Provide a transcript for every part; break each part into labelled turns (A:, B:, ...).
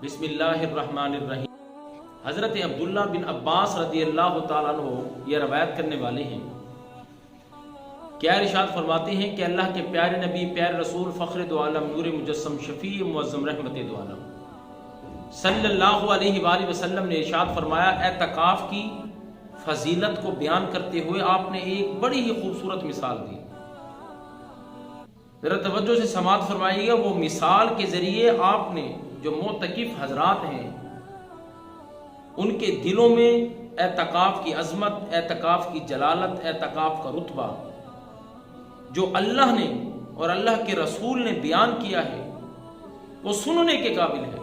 A: بسم اللہ الرحمن الرحیم۔ حضرت عبداللہ بن عباس رضی اللہ تعالیٰ عنہ یہ روایت کرنے والے ہیں، کیا ارشاد فرماتے ہیں کہ اللہ کے پیارے نبی، پیارے رسول، فخر دو عالم، نور مجسم، شفیع معظم، رحمت دو عالم صلی اللہ علیہ وآلہ وسلم نے ارشاد فرمایا، اعتکاف کی فضیلت کو بیان کرتے ہوئے آپ نے ایک بڑی ہی خوبصورت مثال دی۔ ذرا توجہ سے سماعت فرمائیے گا۔ وہ مثال کے ذریعے آپ نے جو معتکف حضرات ہیں ان کے دلوں میں اعتکاف کی عظمت، اعتکاف کی جلالت، اعتکاف کا رتبہ جو اللہ نے اور اللہ کے رسول نے بیان کیا ہے وہ سننے کے قابل ہے۔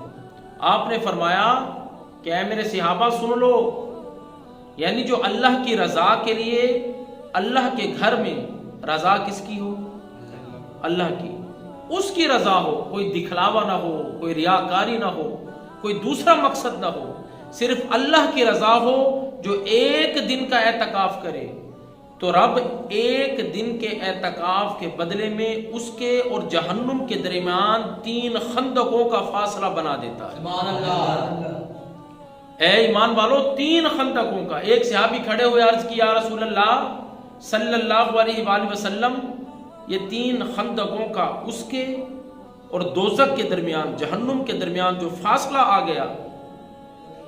A: آپ نے فرمایا کہ اے میرے صحابہ سن لو، یعنی جو اللہ کی رضا کے لیے اللہ کے گھر میں رضا کس کی ہو؟ اللہ کی، اس کی رضا ہو، کوئی دکھلاوا نہ ہو، کوئی ریاکاری نہ ہو، کوئی دوسرا مقصد نہ ہو، صرف اللہ کی رضا ہو، جو ایک دن کا اعتکاف کرے تو رب ایک دن کے اعتکاف کے بدلے میں اس کے اور جہنم کے درمیان 3 خندقوں کا فاصلہ بنا دیتا ہے۔ سبحان اللہ۔ اے ایمان والو، 3 خندقوں کا۔ ایک صحابی کھڑے ہوئے عرض کی، یا رسول اللہ صلی اللہ علیہ وآلہ وسلم، یہ 3 خندقوں کا اس کے اور دوزخ کے درمیان، جہنم کے درمیان جو فاصلہ آ گیا،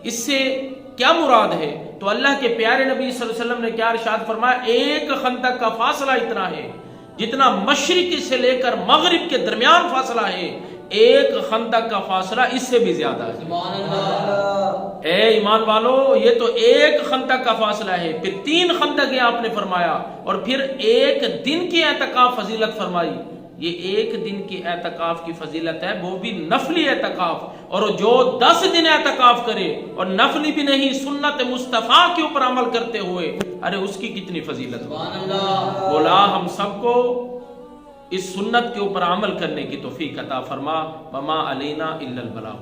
A: اس سے کیا مراد ہے؟ تو اللہ کے پیارے نبی صلی اللہ علیہ وسلم نے کیا ارشاد فرمایا، ایک خندق کا فاصلہ اتنا ہے جتنا مشرق سے لے کر مغرب کے درمیان فاصلہ ہے، ایک خندق کا فاصلہ اس سے بھی زیادہ ہے۔ سبحان اللہ۔ اے ایمان والو، یہ تو ایک خندق کا فاصلہ ہے، پھر 3 خندقیں آپ نے فرمایا، اور پھر ایک دن کی اعتکاف فضیلت فرمائی۔ یہ ایک دن کی اعتکاف کی فضیلت ہے، وہ بھی نفلی اعتکاف، اور جو 10 دن اعتکاف کرے اور نفلی بھی نہیں، سنت مصطفیٰ کے اوپر عمل کرتے ہوئے، ارے اس کی کتنی فضیلت ہو۔ مولا ہم سب کو اس سنت کے اوپر عمل کرنے کی توفیق عطا فرما۔ وما علینا الا البلاغ۔